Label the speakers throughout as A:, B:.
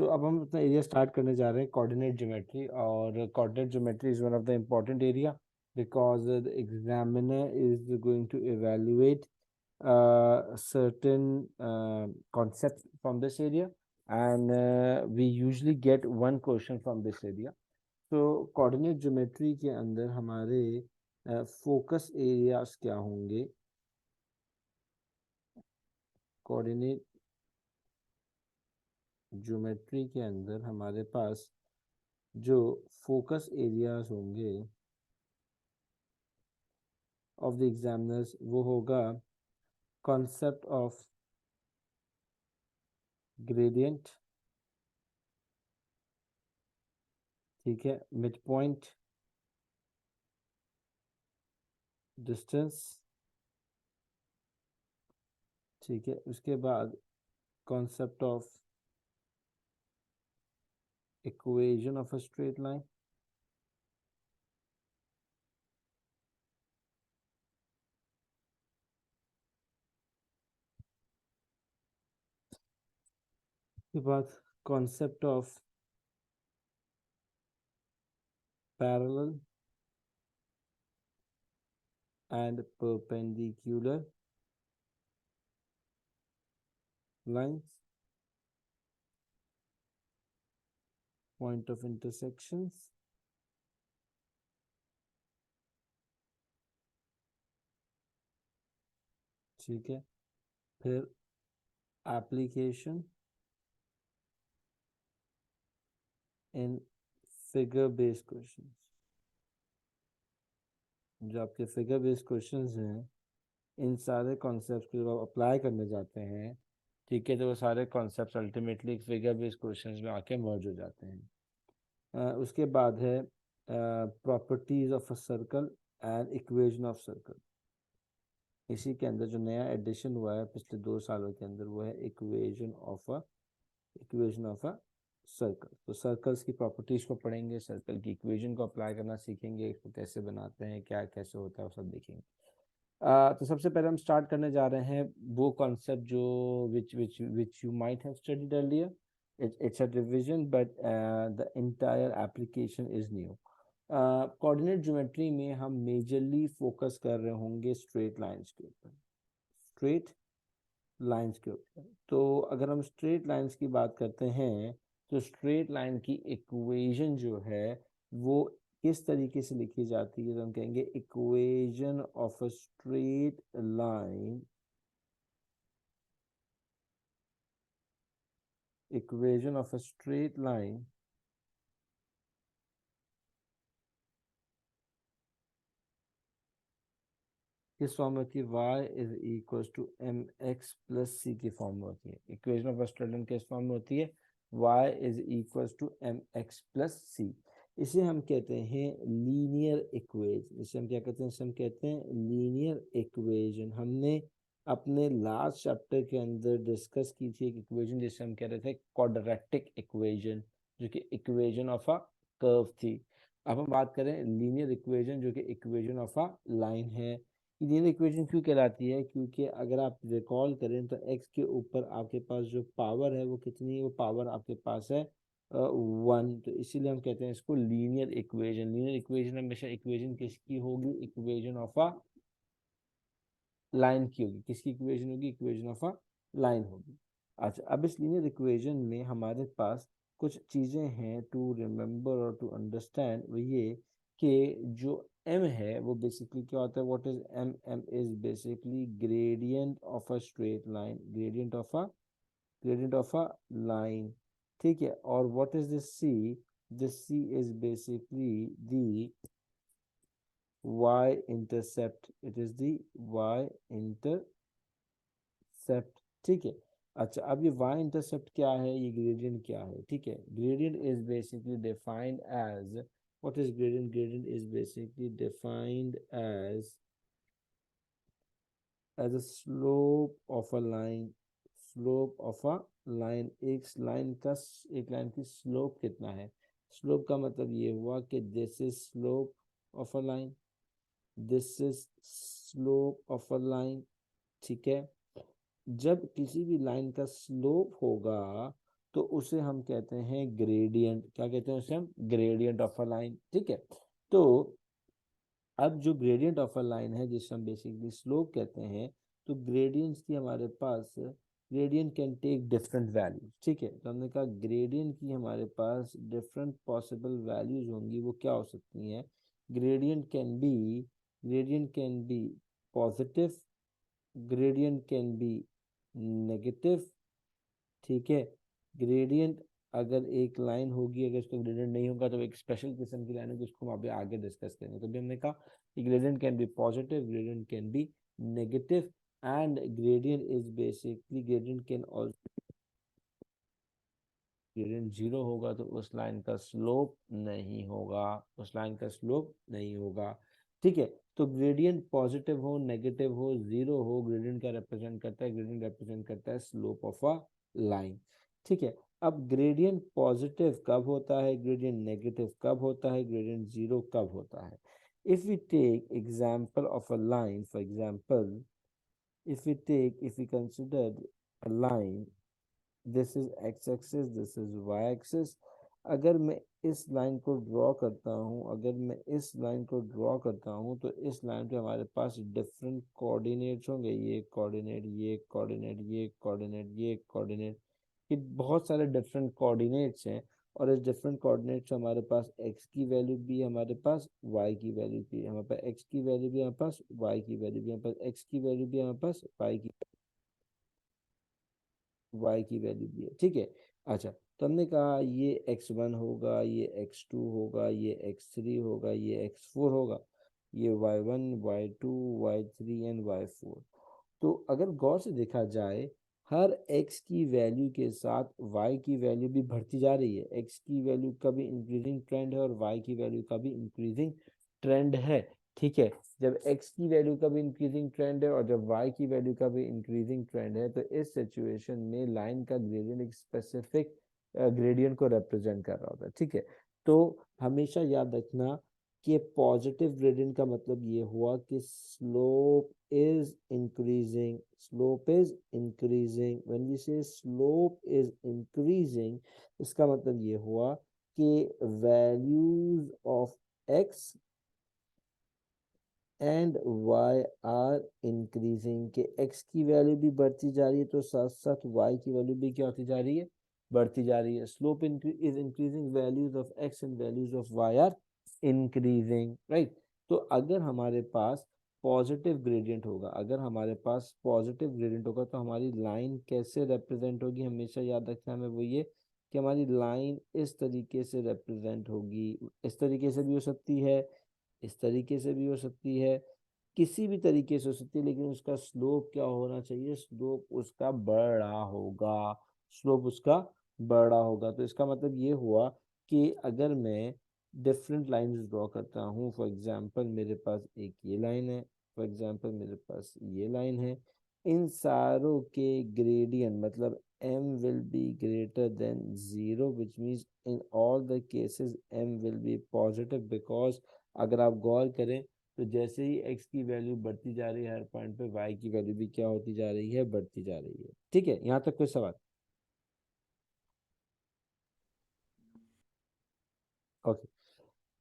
A: अब हम अपना एरिया स्टार्ट करने जा रहे हैं कोऑर्डिनेट ज्योमेट्री। और coordinate geometry is one of the important area because the examiner is going to evaluate certain concepts from this area, and we usually get one question from this area. तो coordinate geometry के अंदर हमारे focus areas क्या होंगे? Coordinate geometry के अंदर हमारे पास जो फोकस एरियाज होंगे ऑफ द एग्जामिनर्स वो होगा कॉन्सेप्ट ऑफ ग्रेडियंट, ठीक है, मिड पॉइंट, डिस्टेंस, ठीक है, उसके बाद concept of equation of a straight line, उसके बाद concept of parallel and perpendicular lines, point of intersections, ठीक है, फिर application in figure based question. जो आपके फिगर बेस्ड क्वेश्चंस हैं, इन सारे कॉन्सेप्ट्स को जब आप अप्लाई करने जाते हैं, ठीक है, तो वो सारे concepts ultimately figure based questions में आके मर्ज हो जाते हैं। उसके बाद है properties of a circle and equation of circle. इसी के अंदर जो नया एडिशन हुआ है पिछले 2 सालों के अंदर वो है इक्वेशन ऑफ अ सर्कल। तो सर्कल्स की प्रॉपर्टीज को पढ़ेंगे, सर्कल की इक्वेशन को अप्लाई करना सीखेंगे, इसको कैसे बनाते हैं, क्या कैसे होता है, वो सब देखेंगे। तो सबसे पहले हम स्टार्ट करने जा रहे हैं वो कॉन्सेप्ट जो which you might have studied earlier. It's a revision but the entire application is new. Coordinate geometry में हम मेजरली फोकस कर रहे होंगे स्ट्रेट लाइंस के ऊपर, स्ट्रेट लाइंस के ऊपर। तो अगर हम स्ट्रेट लाइंस की बात करते हैं तो स्ट्रेट लाइन की इक्वेशन जो है वो किस तरीके से लिखी जाती है? तो हम कहेंगे equation of a straight line, equation of a straight line किस फॉर्म में होती है? y is equal to m x plus c की फॉर्म में होती है। Equation of a straight line किस फॉर्म में होती है? y is equal to m x plus c. इसे हम कहते हैं लीनियर इक्वेशन। इसे हम क्या कहते हैं? इसे हम कहते हैं लीनियर इक्वेशन। हमने अपने लास्ट चैप्टर के अंदर डिस्कस की थी एक इक्वेशन जिसे हम कह रहे थे क्वाड्रेटिक इक्वेशन, जो कि इक्वेशन ऑफ अ कर्व थी। अब हम बात करें लीनियर इक्वेशन जो कि इक्वेशन ऑफ अ लाइन है। लीनियर इक्वेशन क्यों कहलाती है? क्योंकि अगर आप रिकॉल करें तो x के ऊपर आपके पास जो पावर है वो कितनी है? वो पावर आपके पास है 1। तो इसीलिए हम कहते हैं इसको लीनियर इक्वेशन। लीनियर इक्वेशन हमेशा इक्वेशन किसकी होगी? इक्वेशन ऑफ अ लाइन की होगी। किसकी इक्वेशन होगी? इक्वेशन ऑफ अ लाइन होगी। अच्छा, अब इस लीनियर इक्वेशन में हमारे पास कुछ चीज़ें हैं टू रिमेंबर और टू अंडरस्टैंड। वो ये कि जो m है वो बेसिकली क्या होता है? What is m? m is basically gradient of a straight line, gradient of a line, ठीक है। और what is this c? This c is basically the y intercept, it is the y intercept, ठीक है। अच्छा, अब ये y intercept क्या है? ये gradient क्या है? ठीक है, gradient is basically defined as, what is gradient? Gradient is basically defined as a slope of a line, slope of a line। एक लाइन की स्लोप कितना है? स्लोप का मतलब ये हुआ कि this is slope of a line, this is slope of a line, ठीक है। जब किसी भी लाइन का स्लोप होगा तो उसे हम कहते हैं ग्रेडियंट। क्या कहते हैं उसे हम? Gradient of a line. ठीक है, तो अब जो ग्रेडियंट ऑफ अ लाइन है जिसे हम बेसिकली स्लोप कहते हैं, तो ग्रेडियंट्स की हमारे पास gradient can take different values. ठीक है, तो हमने कहा ग्रेडियंट की हमारे पास डिफरेंट पॉसिबल वैल्यूज होंगी। वो क्या हो सकती हैं? Gradient can be gradient can be positive, gradient can be negative. ठीक है, ग्रेडियंट अगर एक लाइन होगी, अगर उसका ग्रेडियंट नहीं होगा तो एक स्पेशल किस्म की लाइन होगी, उसको हम अभी आगे डिस्कस करेंगे। तो भी हमने कहा कि gradient can be positive, gradient can be negative, and gradient is basically gradient can also, gradient zero होगा तो उस लाइन का स्लोप नहीं होगा, उस लाइन का स्लोप नहीं होगा। ठीक है, तो ग्रेडियंट पॉजिटिव हो, नेगेटिव हो, जीरो हो, ग्रेडियंट का रिप्रेजेंट करता है, ग्रेडियंट रिप्रेजेंट करता है स्लोप ऑफ अ लाइन। ठीक है, अब ग्रेडियंट पॉजिटिव कब होता है, ग्रेडियंट नेगेटिव कब होता है, ग्रेडियंट जीरो कब होता है? If we take example of a line, for example if we consider a line, this is X axis, this is Y axis. अगर मैं इस लाइन को ड्रॉ करता हूँ, अगर मैं इस लाइन को ड्रॉ करता हूँ, तो इस लाइन पे हमारे पास डिफरेंट कोऑर्डिनेट्स होंगे। ये कोऑर्डिनेट, ये कोऑर्डिनेट, ये कोऑर्डिनेट, ये कोऑर्डिनेट, ये बहुत सारे डिफरेंट कोऑर्डिनेट्स हैं। और इस डिफरेंट कोऑर्डिनेट्स हमारे पास एक्स की वैल्यू भी है, हमारे पास वाई की वैल्यू भी है, हमारे पास एक्स की वैल्यू भी है, हमारे पास वाई की वैल्यू भी है, हमारे पास एक्स की वैल्यू भी है, हमारे पास वाई की वैल्यू भी है। ठीक है, अच्छा, तो हमने कहा ये x1 होगा, ये x2 होगा, ये x3 होगा, ये x4 होगा, ये y1, y2, y3 and y4। तो अगर गौर से देखा जाए, हर x की वैल्यू के साथ y की वैल्यू भी बढ़ती जा रही है। x की वैल्यू का भी इंक्रीजिंग ट्रेंड है और y की वैल्यू का भी इंक्रीजिंग ट्रेंड है। ठीक है, जब x की वैल्यू का भी इंक्रीजिंग ट्रेंड है और जब y की वैल्यू का भी इंक्रीजिंग ट्रेंड है, तो इस सिचुएशन में लाइन का ग्रेडियंट एक स्पेसिफिक ग्रेडियंट को रिप्रेजेंट कर रहा होता है। ठीक है, तो हमेशा याद रखना कि पॉजिटिव ग्रेडियंट का मतलब ये हुआ कि slope is increasing, slope is increasing. When we say slope is increasing, इसका मतलब ये हुआ कि values of X and Y are increasing, के एक्स की वैल्यू भी बढ़ती जा रही है तो साथ साथ वाई की वैल्यू भी क्या होती जा रही है? बढ़ती जा रही है। Slope is increasing, values of X and values of Y are increasing, right? तो अगर हमारे पास पॉजिटिव ग्रेडियंट होगा, अगर हमारे पास पॉजिटिव ग्रेडियंट होगा, तो हमारी लाइन कैसे रिप्रेजेंट होगी? हमेशा याद रखना हमें वो ये कि हमारी लाइन इस तरीके से रिप्रेजेंट होगी। इस तरीके से भी हो सकती है, इस तरीके से भी हो सकती है, किसी भी तरीके से हो सकती है, लेकिन उसका स्लोप क्या होना चाहिए? स्लोप उसका बड़ा होगा, स्लोप उसका बड़ा होगा। तो इसका मतलब ये हुआ कि अगर मैं डिफरेंट लाइंस ड्रॉ करता हूँ, फॉर एग्जांपल मेरे पास एक ये लाइन है, फॉर एग्जांपल मेरे पास ये लाइन है, इन सारों के ग्रेडियंट मतलब m will be greater than 0, which means in all the cases m will be positive, because अगर आप गौर करें तो जैसे ही x की वैल्यू बढ़ती जा रही है हर पॉइंट पे, y की वैल्यू भी क्या होती जा रही है? बढ़ती जा रही है। ठीक है, यहाँ तक कोई सवाल? ओके,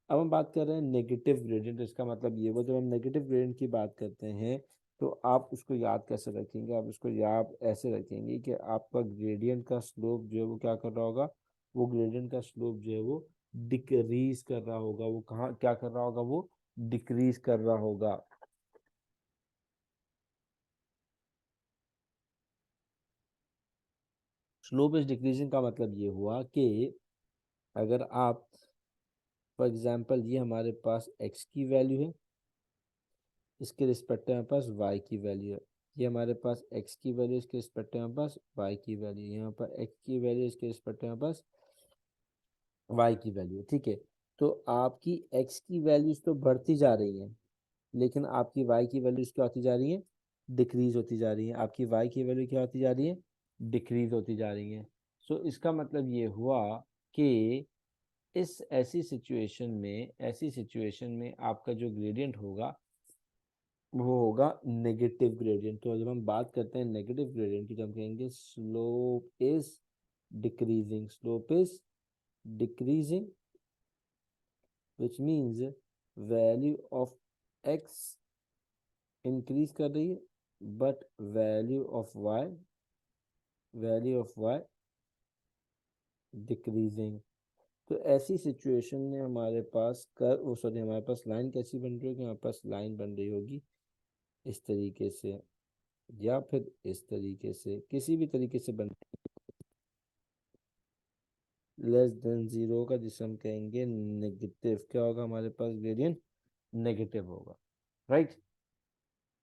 A: अब हम बात कर रहे हैं नेगेटिव ग्रेडियंट। इसका मतलब ये वो, जब हम नेगेटिव ग्रेडियंट की बात करते हैं तो आप उसको याद कैसे रखेंगे? आप उसको याद ऐसे रखेंगे कि आपका ग्रेडियंट का स्लोप जो है वो क्या कर रहा होगा? वो ग्रेडियंट का स्लोप जो है वो डिक्रीज कर रहा होगा। वो कहाँ क्या कर रहा होगा? वो डिक्रीज कर रहा होगा। स्लोप इज डिक्रीजिंग का मतलब ये हुआ कि अगर आप, फॉर एग्जांपल ये हमारे पास x की वैल्यू है, इसके रिस्पेक्ट में हमारे पास y की वैल्यू है। ये हमारे पास x की वैल्यू, इसके रिस्पेक्ट में हमारे पास y की वैल्यू, यहाँ पर x की वैल्यू, इसके रिस्पेक्ट में हमारे पास y की वैल्यू। ठीक है, तो आपकी x की वैल्यूज तो बढ़ती जा रही हैं, लेकिन आपकी y की वैल्यूज क्या होती जा रही है? डिक्रीज होती जा रही है। आपकी y की वैल्यू क्या होती जा रही है? डिक्रीज होती जा रही है। सो इसका मतलब ये हुआ कि इस ऐसी सिचुएशन में आपका जो ग्रेडियंट होगा वो होगा नेगेटिव ग्रेडियंट। तो जब हम बात करते हैं नेगेटिव ग्रेडियंट की, तो हम कहेंगे slope is decreasing, slope is decreasing, which means value of x increase कर रही है, but value of y decreasing. तो ऐसी सिचुएशन में हमारे पास हमारे पास लाइन कैसी बन रही होगी, हमारे पास लाइन बन रही होगी इस तरीके से या फिर इस तरीके से, किसी भी तरीके से बन लेस देन जीरो का, जिसे हम कहेंगे नेगेटिव. क्या होगा हमारे पास, ग्रेडियंट नेगेटिव होगा, राइट.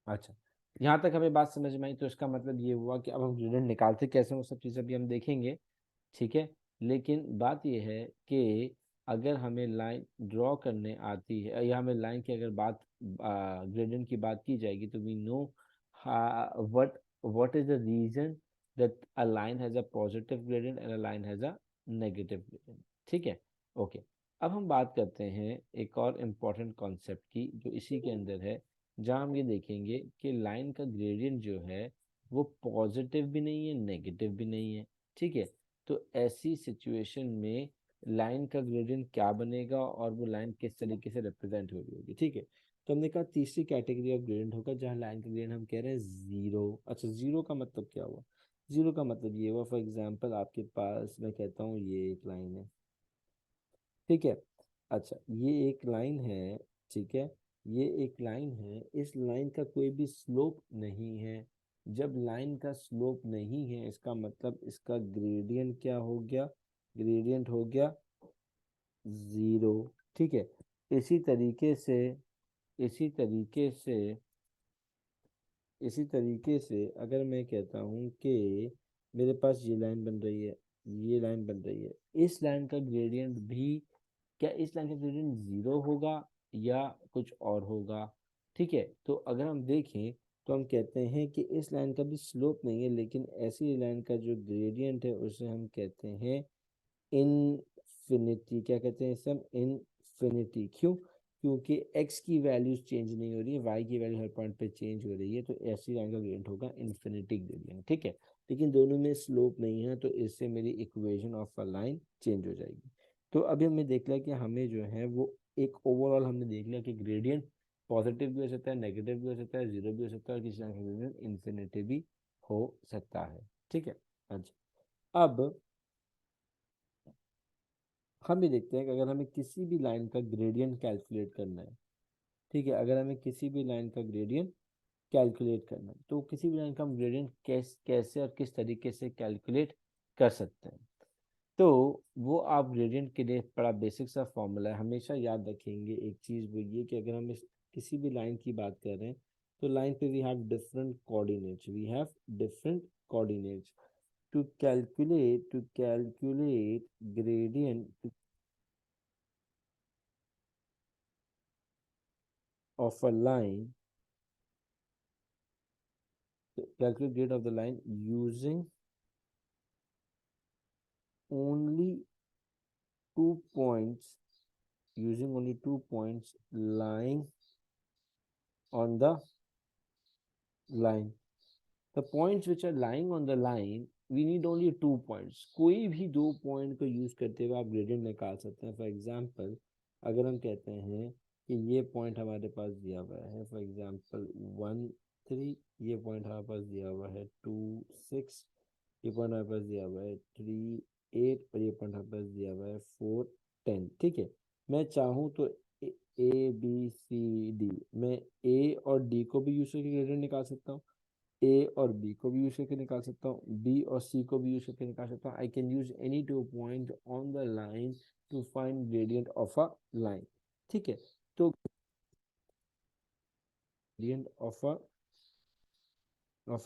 A: अच्छा, यहाँ तक हमें बात समझ में आई. तो इसका मतलब ये हुआ कि अब हम ग्रेडियंट निकालते कैसे, वो सब चीज़ें भी हम देखेंगे, ठीक है. लेकिन बात यह है कि अगर हमें लाइन ड्रॉ करने आती है या हमें लाइन की अगर बात ग्रेडियंट की बात की जाएगी, तो we know what is the reason that a line has a positive gradient and a line has a negative gradient, ठीक है. ओके, अब हम बात करते हैं एक और इम्पॉर्टेंट कॉन्सेप्ट की जो इसी के अंदर है, जहाँ हम ये देखेंगे कि लाइन का ग्रेडियंट जो है वो पॉजिटिव भी नहीं है, नेगेटिव भी नहीं है, ठीक है. तो ऐसी सिचुएशन में लाइन का ग्रेडियंट क्या बनेगा और वो लाइन किस तरीके से रिप्रेजेंट हो रही होगी, ठीक है. तो हमने कहा तीसरी कैटेगरी ऑफ ग्रेडियंट होगा जहाँ लाइन का ग्रेडियंट हम कह रहे हैं जीरो. अच्छा, जीरो का मतलब क्या हुआ, जीरो का मतलब ये हुआ, फॉर एग्जाम्पल आपके पास मैं कहता हूँ ये एक लाइन है, ठीक है. अच्छा, ये एक लाइन है, ठीक है. ये एक लाइन है, इस लाइन का कोई भी स्लोप नहीं है. जब लाइन का स्लोप नहीं है, इसका मतलब इसका ग्रेडियंट क्या हो गया, ग्रेडियंट हो गया जीरो, ठीक है. इसी तरीके से इसी तरीके से इसी तरीके से अगर मैं कहता हूँ कि मेरे पास ये लाइन बन रही है, ये लाइन बन रही है, इस लाइन का ग्रेडियंट भी, क्या इस लाइन का ग्रेडियंट जीरो होगा या कुछ और होगा, ठीक है. तो अगर हम देखें तो हम कहते हैं कि इस लाइन का भी स्लोप नहीं है, लेकिन ऐसी लाइन का जो ग्रेडियंट है उसे हम कहते हैं इनफिनिटी. क्या कहते हैं इसे हम, इनफिनिटी. क्यों, क्योंकि x की वैल्यूज चेंज नहीं हो रही है, y की वैल्यू हर पॉइंट पे चेंज हो रही है, तो ऐसी लाइन का ग्रेडियंट होगा इन्फिनिटी ग्रेडियंट, ठीक है. लेकिन दोनों में स्लोप नहीं है, तो इससे मेरी equation of a line change हो जाएगी. तो अभी हमने देख लिया कि हमें जो है वो एक ओवरऑल हमने देख लिया कि ग्रेडियंट पॉजिटिव भी हो सकता है, नेगेटिव भी हो सकता है, जीरो भी हो सकता है, और किसी लाइन का ग्रेडियंट इन्फिनिटी भी हो सकता है, ठीक है. अच्छा, अब हम ये देखते हैं कि अगर हमें किसी भी लाइन का ग्रेडियंट कैलकुलेट करना है, ठीक है, अगर हमें किसी भी लाइन का ग्रेडियंट कैलकुलेट करना है, तो किसी भी लाइन का हम ग्रेडियंट कैसे और किस तरीके से कैलकुलेट कर सकते हैं. तो वो आप ग्रेडियंट के लिए बड़ा बेसिक सा फॉर्मूला है, हमेशा याद रखेंगे एक चीज़, वो ये कि अगर हम किसी भी लाइन की बात कर रहे हैं, तो लाइन पे we have different coordinates to calculate gradient of a line, calculate gradient of the line using only 2 points, lying on the line. The points which are lying on the line, we need only 2 points. कोई भी 2 point को use करते हुए आप gradient निकाल सकते हैं. For example अगर हम कहते हैं कि ये पॉइंट हमारे पास दिया हुआ है, फॉर एग्जाम्पल 1 3, ये पॉइंट हमारे पास दिया हुआ है 2 6, ये पॉइंट हमारे पास दिया हुआ है 3 8, और ये पॉइंट हमारे पास दिया हुआ है 4 10, ठीक है. मैं चाहूँ तो A B C D, मैं A और D को भी यूज करके ग्रेडियंट निकाल सकता हूँ, ए और बी को भी यूज करके निकाल सकता हूँ, बी और सी को भी यूज करके निकाल सकता हूँ. I can use any 2 point on the line to find gradient of a line, ठीक है. तो ग्रेडियंट ऑफ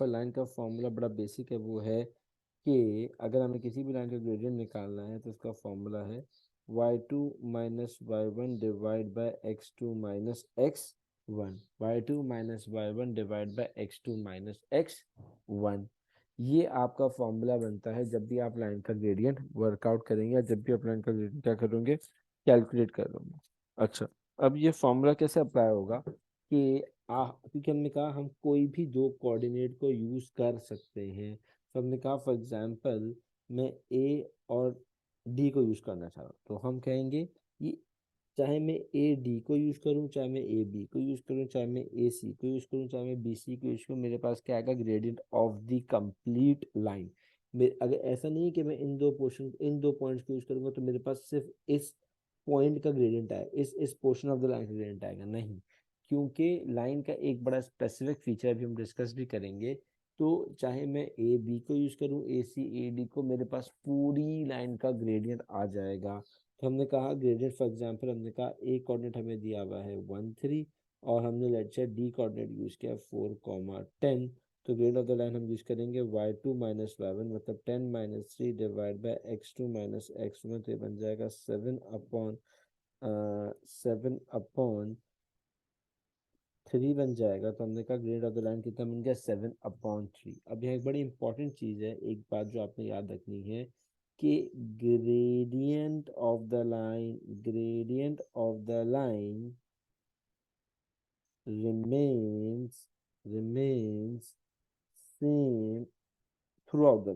A: अ लाइन का फॉर्मूला बड़ा बेसिक है, वो है कि अगर हमें किसी भी लाइन का ग्रेडियंट निकालना है तो उसका फॉर्मूला है y2 minus y1 divide by x2 minus x1, y2 minus y1 divide by x2 minus x1. ये आपका फॉर्मूला बनता है जब भी आप लाइन का ग्रेडियंट वर्कआउट करेंगे या जब भी आप लाइन का ग्रेडियंट क्या करोगे, कैलकुलेट करोगे. अच्छा, अब ये फॉर्मूला कैसे अप्लाई होगा कि क्योंकि हमने कहा हम कोई भी 2 कोऑर्डिनेट को यूज कर सकते हैं. तो हमने कहा फॉर एग्जाम्पल मैं ए और डी को यूज करना चाह रहा हूँ, तो हम कहेंगे कि चाहे मैं ए डी को यूज करूँ, चाहे मैं ए बी को यूज करूँ, चाहे मैं ए सी को यूज करूँ, चाहे मैं बी सी को यूज करूँ, मेरे पास क्या आएगा, gradient of the complete line. अगर ऐसा नहीं है कि मैं इन दो पॉइंट्स को यूज करूंगा तो मेरे पास सिर्फ इस पॉइंट का ग्रेडियंट आए, इस पोर्शन ऑफ द लाइन का ग्रेडियंट आएगा, नहीं। क्योंकि लाइन का एक बड़ा स्पेसिफिक फीचर भी हम डिस्कस भी करेंगे। तो चाहे मैं ए बी को यूज करूं, ए सी ए डी को, मेरे पास पूरी लाइन का ग्रेडियंट आ जाएगा। तो हमने कहा ग्रेडियंट, फॉर एग्जांपल हमने कहा ए कोऑर्डिनेट हमें दिया हुआ है 1 3, और हमने let's say D coordinate use किया 4 10। तो ग्रेड ऑफ द लाइन हम यूज करेंगे y2 माइनस y1, मतलब 10 - 3 divide by x2 minus x1, तो ये बन जाएगा 7/3 बन जाएगा। तो हमने कहा ग्रेड ऑफ द लाइन कितना बन गया, 7/3। अब यहाँ एक बड़ी इंपॉर्टेंट चीज है, एक बात जो आपने याद रखनी है कि gradient of the line remains same throughout the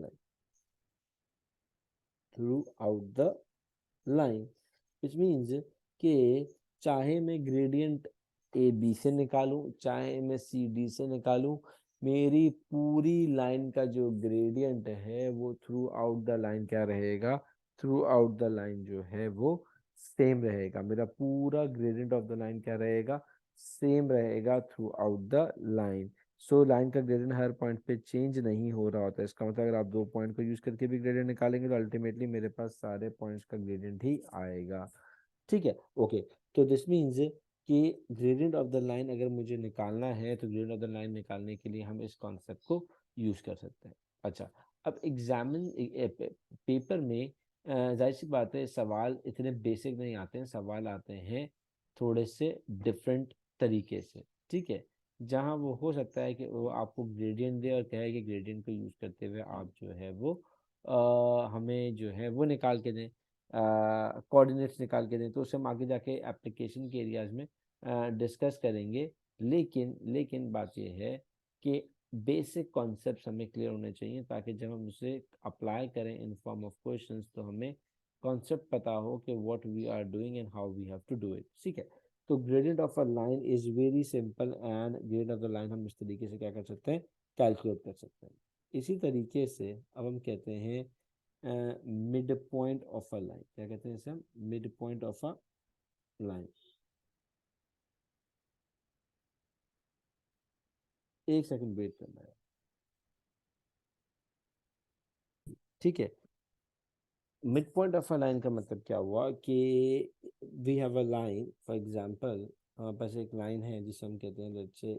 A: line, which means कि चाहे मैं ग्रेडियंट ए बी से निकालूं, चाहे मैं सी डी से निकालूं, मेरी पूरी लाइन का जो ग्रेडियंट है वो थ्रू आउट द लाइन क्या रहेगा, थ्रू आउट द लाइन जो है वो सेम रहेगा। मेरा पूरा ग्रेडियंट ऑफ द लाइन क्या रहेगा, सेम रहेगा through out the line. So line का ग्रेडियंट हर पॉइंट पे चेंज नहीं हो रहा होता है। इसका मतलब अगर आप दो पॉइंट को यूज करके भी ग्रेडियंट निकालेंगे तो अल्टीमेटली मेरे पास सारे पॉइंट्स का ग्रेडियंट ही आएगा। ठीक है, ओके। तो दिस मीन्स कि ग्रेडियंट ऑफ द लाइन अगर मुझे निकालना है तो ग्रेडियंट ऑफ द लाइन निकालने के लिए हम इस कॉन्सेप्ट को यूज कर सकते हैं। अच्छा, अब पेपर में जाहिर सी बात है सवाल इतने बेसिक नहीं आते हैं, सवाल आते हैं थोड़े से डिफरेंट तरीके से। ठीक है, जहाँ वो हो सकता है कि वो आपको ग्रेडियंट दे और कहे कि ग्रेडियंट को यूज करते हुए आप जो है वो हमें जो है वो निकाल के दें, कोऑर्डिनेट्स निकाल के दें। तो उसे हम आगे जाके एप्लीकेशन के एरियाज में डिस्कस करेंगे। लेकिन बात यह है कि बेसिक कॉन्सेप्ट्स हमें क्लियर होने चाहिए, ताकि जब हम उसे अप्लाई करें इन फॉर्म ऑफ क्वेश्चंस तो हमें कॉन्सेप्ट पता हो कि what we are doing and how we have to do it. ठीक है, तो gradient of a line is very simple, and gradient of the line हम इस तरीके से क्या कर सकते हैं, कैलकुलेट कर सकते हैं। इसी तरीके से अब हम कहते हैं mid point of a line, क्या कहते हैं इसे हम, mid point of a line. एक सेकंड वेट करना है। ठीक है, mid point of a line का मतलब क्या हुआ कि we have a line, for example हमारे पास एक लाइन है जिसे हम कहते हैं लेट्स से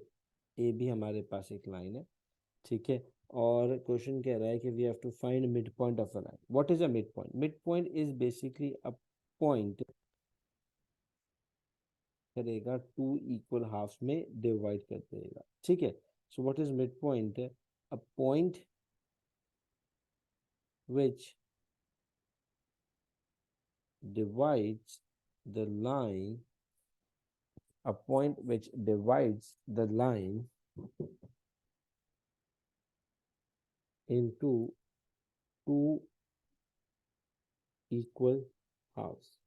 A: ए बी, हमारे पास एक लाइन है। ठीक है, और क्वेश्चन कह रहा है कि we have to find mid point of a line. What is a mid point? Mid point is basically a point करेगा टू इक्वल हाफ में डिवाइड कर देगा। ठीक है, so what is mid point? A point which divides the line, a point which divides the line into two equal halves।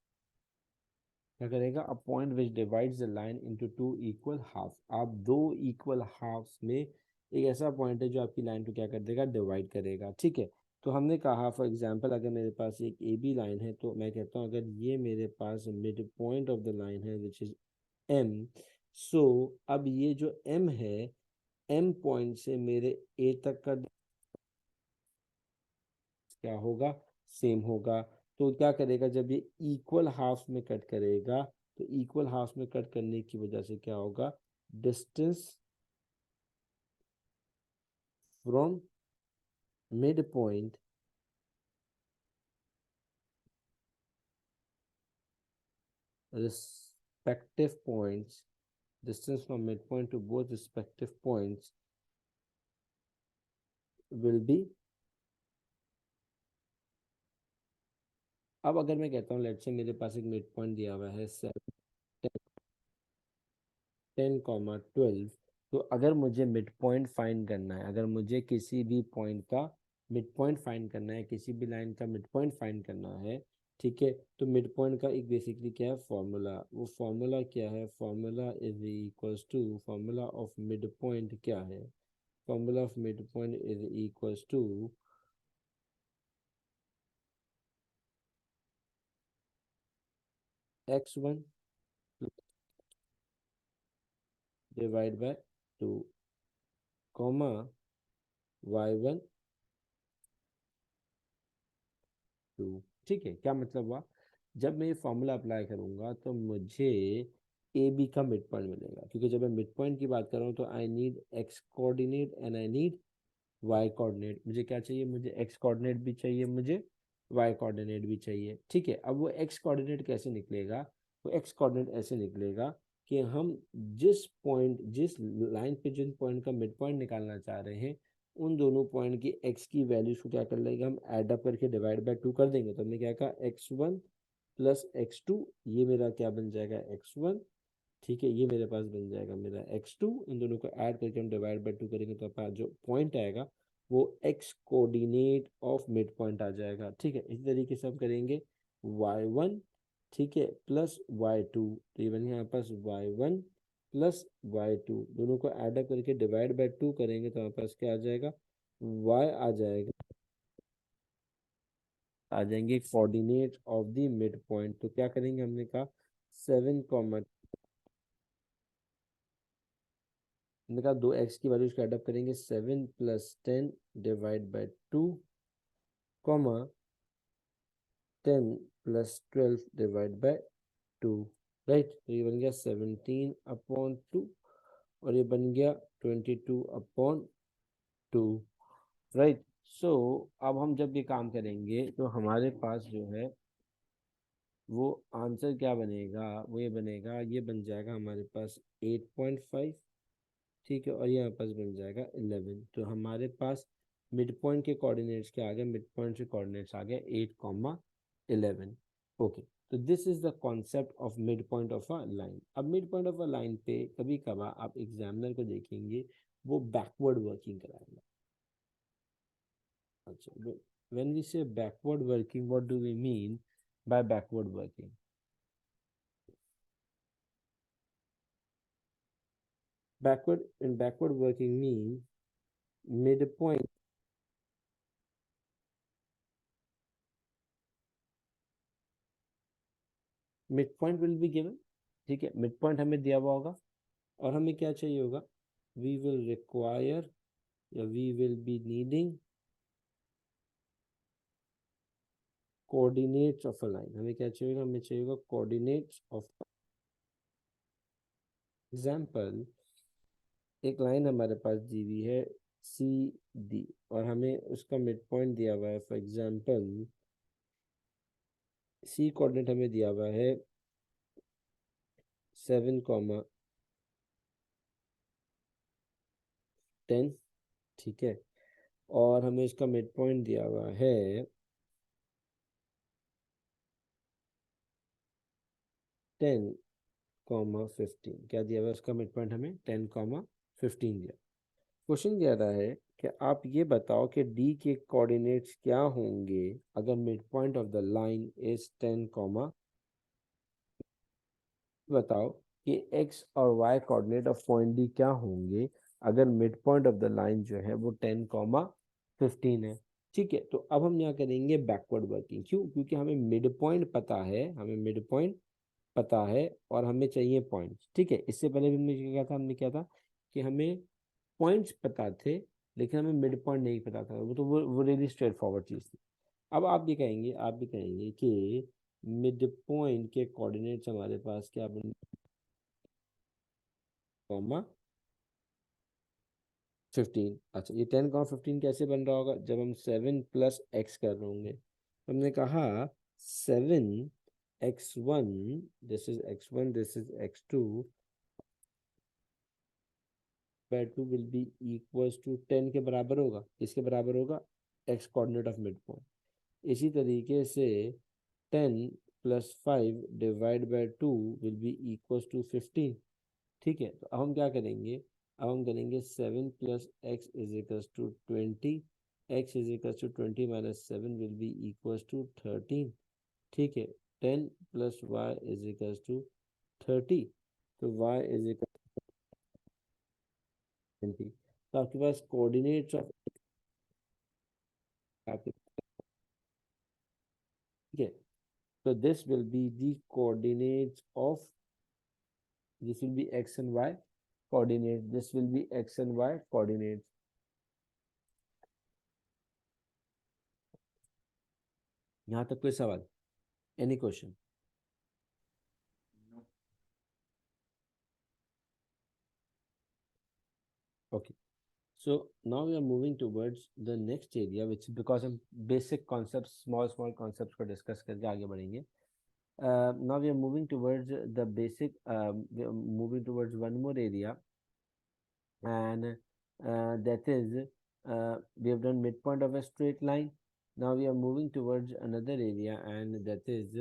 A: क्या करेगा? A point which divides the line into two equal half. आप दो equal halves में एक ऐसा point है जो आपकी लाइन को क्या कर देगा, डिवाइड करेगा। ठीक है, तो हमने कहा फॉर एग्जांपल अगर मेरे पास एक ए बी लाइन है तो मैं कहता हूँ अगर ये मेरे पास mid point of the line है विच इज एम, सो अब ये जो एम है, एम पॉइंट से मेरे ए तक का क्या होगा, सेम होगा। तो क्या करेगा, जब ये इक्वल हाफ में कट करेगा तो इक्वल हाफ में कट करने की वजह से क्या होगा, distance from mid point respective points, distance from midpoint to both respective points will be। अब अगर मैं कहता हूँ लेट्स से मेरे पास एक मिड पॉइंट दिया हुआ है 10, 12, तो अगर मुझे मिड पॉइंट फाइंड करना है, अगर मुझे किसी भी पॉइंट का मिड पॉइंट फाइंड करना है, किसी भी लाइन का मिड पॉइंट फाइंड करना है, ठीक है, तो मिड पॉइंट का एक बेसिकली क्या है फॉर्मूला, वो फॉर्मूला क्या है, formula is equals to, formula of mid point क्या है, formula of mid point is equals to x1 divide by 2 comma y1 2। ठीक है, क्या मतलब हुआ, जब मैं ये फॉर्मूला अप्लाई करूंगा तो मुझे ए बी का मिड पॉइंट मिलेगा, क्योंकि जब मैं मिड पॉइंट की बात कर रहा हूँ तो I need X coordinate and I need Y coordinate. मुझे क्या चाहिए, मुझे एक्स कोऑर्डिनेट भी चाहिए, मुझे वाई कोऑर्डिनेट भी चाहिए। ठीक है, अब वो एक्स कोऑर्डिनेट कैसे निकलेगा, वो एक्स कोऑर्डिनेट ऐसे निकलेगा कि हम जिस पॉइंट, जिस लाइन पे जिन पॉइंट का मिड पॉइंट निकालना चाह रहे हैं, उन दोनों पॉइंट की एक्स की वैल्यूज को क्या कर लेंगे, हम ऐड अप करके डिवाइड बाय 2 कर देंगे। तो हमने क्या कहा, x1 प्लस x2, ये मेरा क्या बन जाएगा x1, ठीक है, ये मेरे पास बन जाएगा मेरा x2, इन दोनों को ऐड करके हम डिवाइड बाय 2 करेंगे तो अपना जो पॉइंट आएगा वो x coordinate of mid point आ जाएगा। ठीक है, इसी तरीके से हम करेंगे y1, ठीक है, प्लस y2, तो ये बन गया हमारे पास y1 प्लस y2, दोनों को ऐड अप करके डिवाइड बाय 2 करेंगे तो हमारे पास क्या आ जाएगा, y आ जाएगा, आ जाएंगे coordinate of the mid point. तो क्या करेंगे, हमने कहा 7, हमने कहा 2x की वैल्यूज को एडअप करेंगे, 7 + 10 divide by 2 comma 10 + 12 divide by 2, right. तो ये बन गया 17/2 और ये बन गया 22/2, राइट। सो अब हम जब ये काम करेंगे तो हमारे पास जो है वो आंसर क्या बनेगा, वो ये बनेगा, ये बन जाएगा हमारे पास 8.5, ठीक है, और यहाँ पास बन जाएगा 11। तो हमारे पास मिड पॉइंट के कोऑर्डिनेट्स क्या आ गए, मिड पॉइंट के कोऑर्डिनेट्स आ गए 8, 11। ओके, तो this is the concept of mid point of a line. अब mid point of a line पे कभी कभार आप एग्जामिनर को देखेंगे वो बैकवर्ड वर्किंग कराएगा। अच्छा, when we say backward working, what do we mean by backward working? Backward working means midpoint, midpoint will be given, ठीक है, मिड पॉइंट हमें दिया हुआ होगा और हमें क्या चाहिए होगा, वी विल रिक्वायर या we will be needing coordinates of a line. हमें क्या चाहिए होगा, हमें चाहिए होगा कोऑर्डिनेट्स ऑफ एग्जाम्पल। एक लाइन हमारे पास दी हुई है सी डी और हमें उसका मिड पॉइंट दिया हुआ है, फॉर एग्जाम्पल सी कोऑर्डिनेट हमें दिया हुआ है 7, 10, ठीक है, और हमें इसका मिड पॉइंट दिया हुआ है 10, 15। क्या दिया हुआ है उसका मिड पॉइंट, हमें 10, 15 दिया। क्वेश्चन कह रहा है कि आप ये बताओ कि डी के कोऑर्डिनेट्स क्या होंगे अगर mid point of the line is 10, बताओ कि एक्स और Y coordinate of point D क्या होंगे अगर mid point of the line जो है वो 10, 15 है। ठीक है, तो अब हम यहाँ करेंगे बैकवर्ड वर्किंग। क्यों, क्योंकि हमें मिड पॉइंट पता है, हमें मिड पॉइंट पता है और हमें चाहिए पॉइंट्स। ठीक है, इससे पहले भी हमने क्या था, हमने क्या था कि हमें पॉइंट्स पता थे लेकिन हमें मिड पॉइंट नहीं पता था, वो तो वो रियली स्ट्रेट फॉरवर्ड चीज़ थी। अब आप भी कहेंगे कि मिड पॉइंट के कोऑर्डिनेट्स हमारे पास क्या बन, कॉमा 15। अच्छा, ये 10, 15 कैसे बन रहा होगा, जब हम 7 + x कर रहे होंगे। हमने कहा 7 x1, this is x1, this is x2 by 2 will be equals to 10 के बराबर होगा, इसके बराबर होगा x coordinate of mid point. इसी तरीके से 10 + 5 divide by 2 will be equals to 15। ठीक है, तो अब हम क्या करेंगे, अब हम करेंगे 7 + x is equals to 20 x is equal to 20 minus 7 will be equal to 13, ठीक है। 10 plus y is equal to 30, तो y इज इक्वल टू 20। तो आपके पास कोऑर्डिनेट्स ऑफ, ठीक है, so this will be the coordinates of, this will be x and y coordinates, this will be x and y coordinates। यहाँ तक कोई सवाल, any question? Okay, so now we are moving towards the next area which, because हम basic concepts, small concepts को discuss करके आगे बढ़ेंगे। Now we are moving towards the basic, we are moving towards one more area, and that is, we have done midpoint of a straight line. Now we are moving towards another area, and that is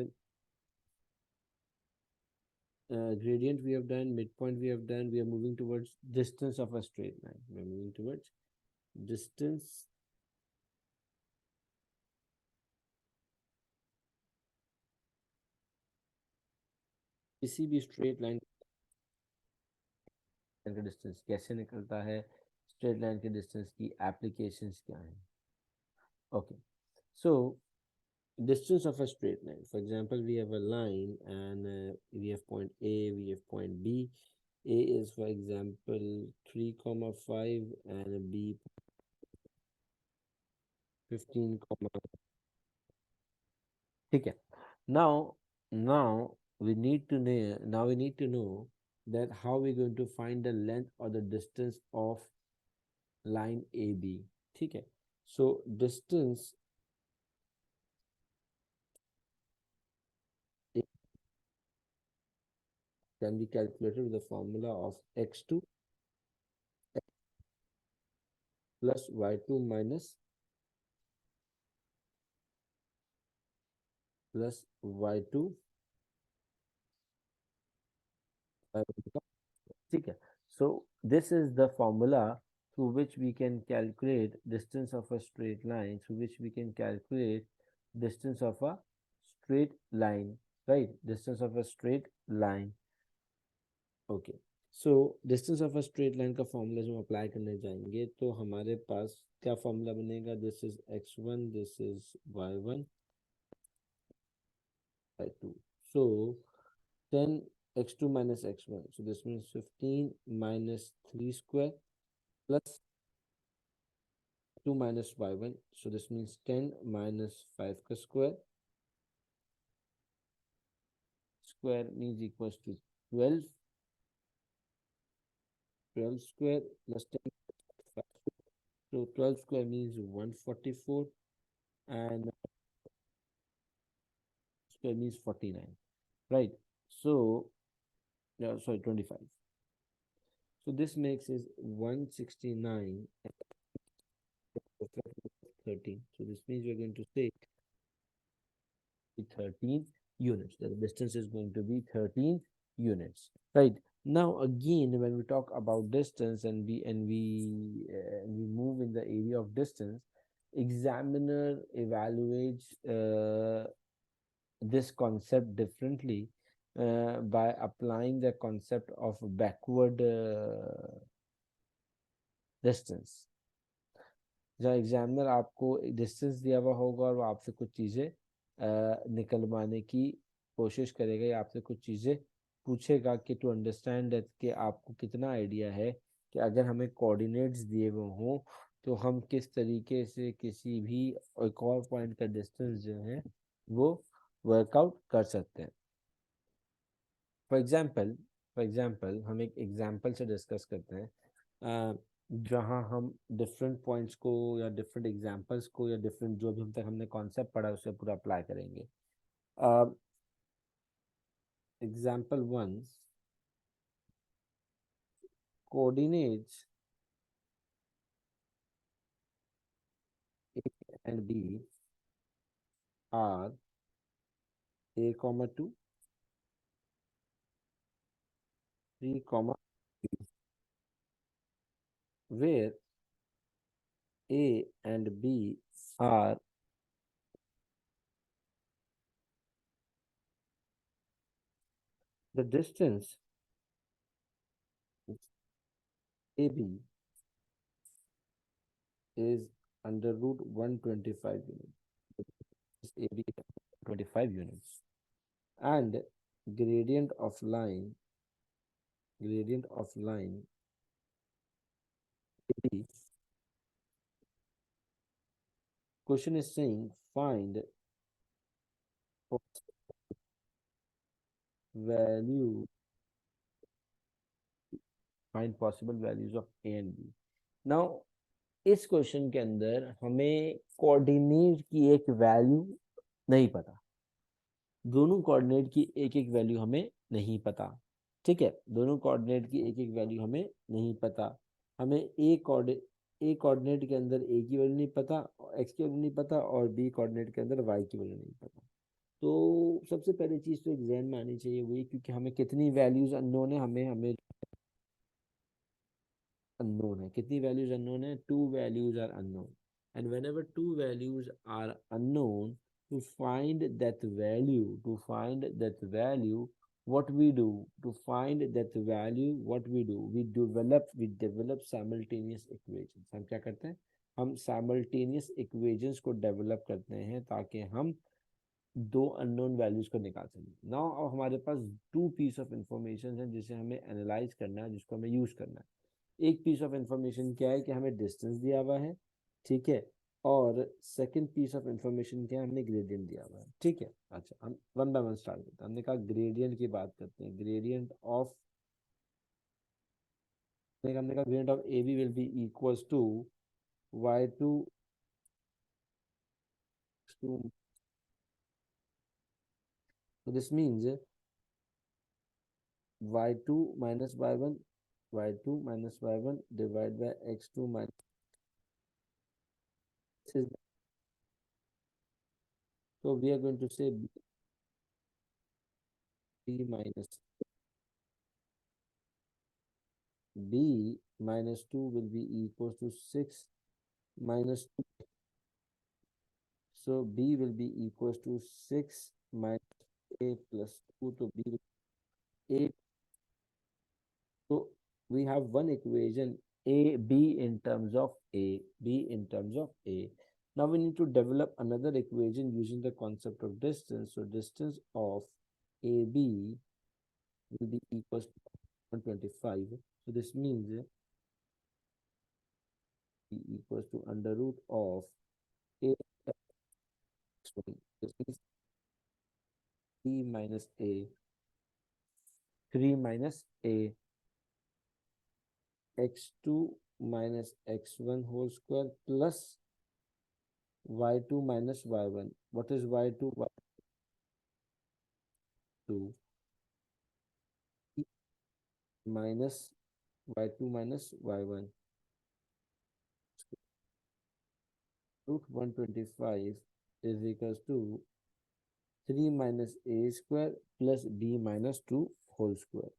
A: gradient we have done, midpoint we have done, we are moving towards distance of a straight line. We are moving towards distance किसी भी straight line का distance कैसे निकलता है, straight line के distance की applications क्या हैं। Okay, so distance of a straight line, for example we have a line, and we have point A, we have point B. A is for example 3,5 and B 15, ठीक है। Now we need to know that how we going to find the length or the distance of line AB, ठीक है। So distance can be calculated with the formula of x2 plus y2 minus plus y2, ठीक है। So this is the formula through which we can calculate distance of a straight line, through which we can calculate distance of a straight line, right? Distance of a straight line। Okay, so distance of a straight line का formula जो हम apply करने जाएंगे तो हमारे पास क्या formula बनेगा, this is x1, this is y1 by 2, so 10 x2 minus x1, so this means 15 minus 3 square plus 2 minus y1, so this means 10 minus 5 का square means equals to 12, 12 square plus 10, so 12 square means 144, and square means 49, right? So yeah, sorry, 25, so this makes is 169 13, so this means we're going to say 13 units. The distance is going to be 13 units, right? Now again, when we talk about distance and we move in the area of distance, examiner evaluates this concept differently by applying the concept of backward distance। जब examiner आपको distance दिया हुआ होगा और वो आपसे कुछ चीज़ें निकलवाने की कोशिश करेगा या आपसे कुछ चीज़ें पूछेगा कि टू अंडरस्टैंड दैट कि आपको कितना आइडिया है कि अगर हमें कोऑर्डिनेट्स दिए हुए हों तो हम किस तरीके से किसी भी एक और पॉइंट का डिस्टेंस जो है वो वर्कआउट कर सकते हैं। फॉर एग्जाम्पल हम एक एग्जाम्पल से डिस्कस करते हैं जहाँ हम डिफरेंट पॉइंट्स को या डिफरेंट एग्जाम्पल्स को या डिफरेंट जो भी हम तक हमने कॉन्सेप्ट पढ़ा है उसे पूरा अप्लाई करेंगे। Example one, coordinates A and B are A comma 2, 3 comma, where A and B are the distance AB is under root 125 units. AB is 25 units. And gradient of line, gradient of line AB. Question is saying find value, find possible values of A and B. Now इस question के अंदर हमें coordinate की एक value नहीं पता, दोनों coordinate की एक एक वैल्यू हमें नहीं पता। ठीक है, दोनों कोऑर्डिनेट की एक एक वैल्यू हमें नहीं पता। हमें ए कोऑर्डिनेट के अंदर ए की वैल्यू नहीं पता, एक्स की वैल्यू नहीं पता, और बी कोऑर्डिनेट के अंदर वाई की वैल्यू नहीं पता। तो सबसे पहली चीज तो एग्जाम में आनी चाहिए वही, क्योंकि हमें कितनी वैल्यूज अननोन है, हमें हमें unknown है, कितनी values unknown है, two values are unknown, and whenever two values are unknown, to find that value, what we do, to find that value, what we develop simultaneous equations। हम क्या करते हैं, हम simultaneous equations को develop करते हैं ताकि हम दो अननोन वैल्यूज को निकाल सकें। नाउ अब हमारे पास टू पीस ऑफ इंफॉर्मेशन है जिसे हमें एनालाइज करना है, जिसको हमें यूज करना है। एक पीस ऑफ इंफॉर्मेशन क्या है कि हमें डिस्टेंस दिया हुआ है, ठीक है, और सेकंड पीस ऑफ इंफॉर्मेशन क्या है, हमने ग्रेडियंट दिया हुआ है। ठीक है, अच्छा हम वन बाय वन स्टार्ट करते हैं। हमने कहा ग्रेडियंट की बात करते हैं। हमने कहा gradient of A B will be equals to y two two, this means y2 minus y1, y2 minus y1 divided by x2 minus, so we are going to say b minus b minus 2 will be equals to 6 minus 2, so b will be equals to 6 minus a plus 2, so b will be 8. So we have one equation a b in terms of a. Now we need to develop another equation using the concept of distance. So distance of AB will be equals to 125. So this means B equals to under root of A. This means 3 minus A, 3 minus A, x2 minus x1 whole square plus y2 minus y1. What is y2? y2 minus y2 minus y1. Root 125 is equals to 3 minus a square plus b minus 2 whole square.